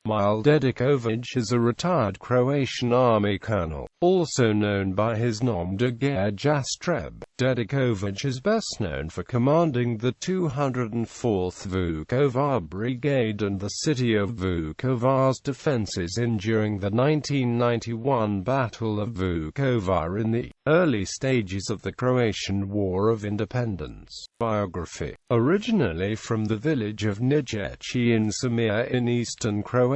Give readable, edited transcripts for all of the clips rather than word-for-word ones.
Mile Dedaković is a retired Croatian Army colonel, also known by his nom de guerre Jastreb. Dedaković is best known for commanding the 204th Vukovar Brigade and the city of Vukovar's defences during the 1991 Battle of Vukovar in the early stages of the Croatian War of Independence. Biography. Originally from the village of Nijeci in Samir in eastern Croatia,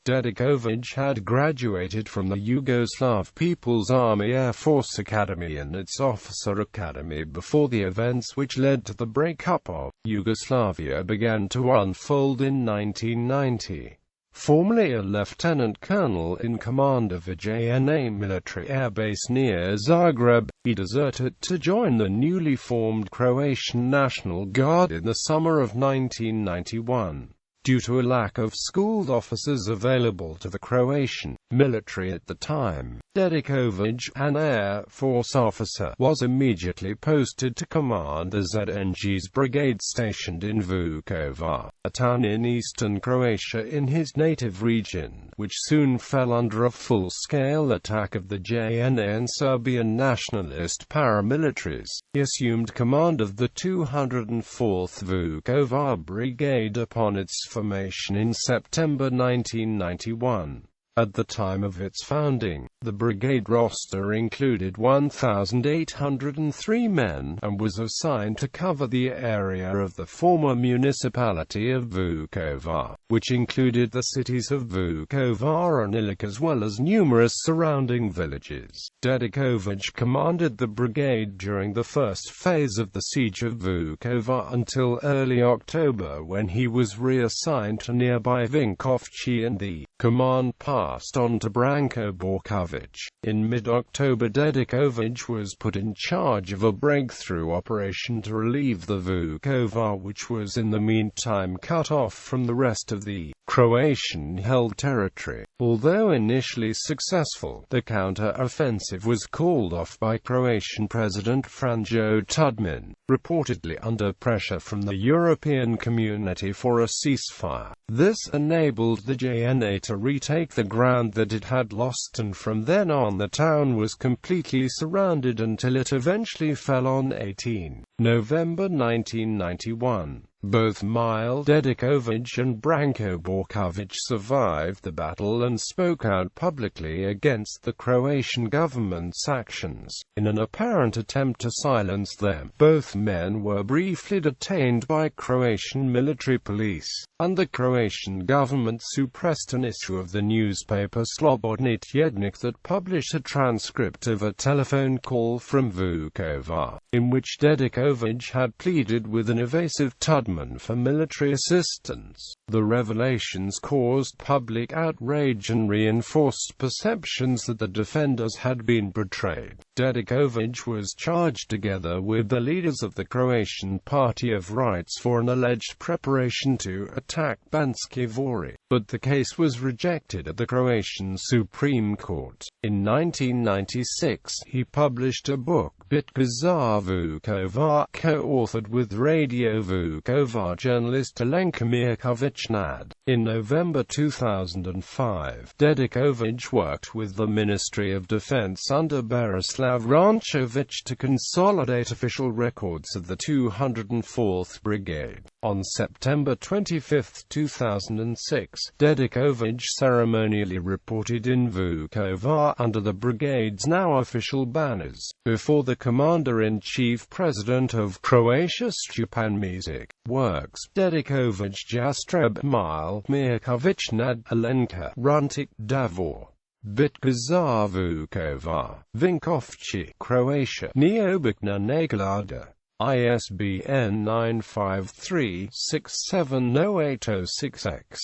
Dedaković had graduated from the Yugoslav People's Army Air Force Academy and its Officer Academy before the events which led to the breakup of Yugoslavia began to unfold in 1990. Formerly a lieutenant colonel in command of a JNA military airbase near Zagreb, he deserted to join the newly formed Croatian National Guard in the summer of 1991. Due to a lack of schooled officers available to the Croatian military at the time, Dedaković, an Air Force officer, was immediately posted to command the ZNG's brigade stationed in Vukovar, a town in eastern Croatia in his native region, which soon fell under a full-scale attack of the JNA and Serbian nationalist paramilitaries. He assumed command of the 204th Vukovar Brigade upon its formation in September 1991. At the time of its founding, the brigade roster included 1,803 men, and was assigned to cover the area of the former municipality of Vukovar, which included the cities of Vukovar and Ilok as well as numerous surrounding villages. Dedaković commanded the brigade during the first phase of the siege of Vukovar until early October, when he was reassigned to nearby Vinkovci and the command passed on to Branko Borković. In mid-October, Dedaković was put in charge of a breakthrough operation to relieve the Vukovar, which was in the meantime cut off from the rest of the Croatian-held territory. Although initially successful, the counter-offensive was called off by Croatian President Franjo Tudjman, reportedly under pressure from the European community for a ceasefire. This enabled the JNA to retake the ground that it had lost, and from then on the town was completely surrounded until it eventually fell on 18 November 1991. Both Mile Dedaković and Branko Borković survived the battle and spoke out publicly against the Croatian government's actions. In an apparent attempt to silence them, both men were briefly detained by Croatian military police, and the Croatian government suppressed an issue of the newspaper Slobodni Tjednik that published a transcript of a telephone call from Vukovar, in which Dedaković had pleaded with an evasive Tudjman for military assistance. The revelations caused public outrage and reinforced perceptions that the defenders had been betrayed. Dedaković was charged together with the leaders of the Croatian Party of Rights for an alleged preparation to attack Banski Dvor, but the case was rejected at the Croatian Supreme Court. In 1996, he published a book, Bitka za Vukovar, co-authored with Radio Vukovar journalist Alenka Mirković-Nad. In November 2005, Dedaković worked with the Ministry of Defense under Berislav Rončević to consolidate official records of the 204th Brigade. On September 25, 2006, Dedaković ceremonially reported in Vukovar under the brigade's now official banners, before the Commander-in-Chief President of Croatia Stjepan Mesić. Works: Dedaković, Jastreb, Mile Mirković-Nad, Alenka Runtic, Davor. Bitka za Vukovar, Vinkovci, Croatia, Neobitna Naglada. ISBN 953-6708006-X.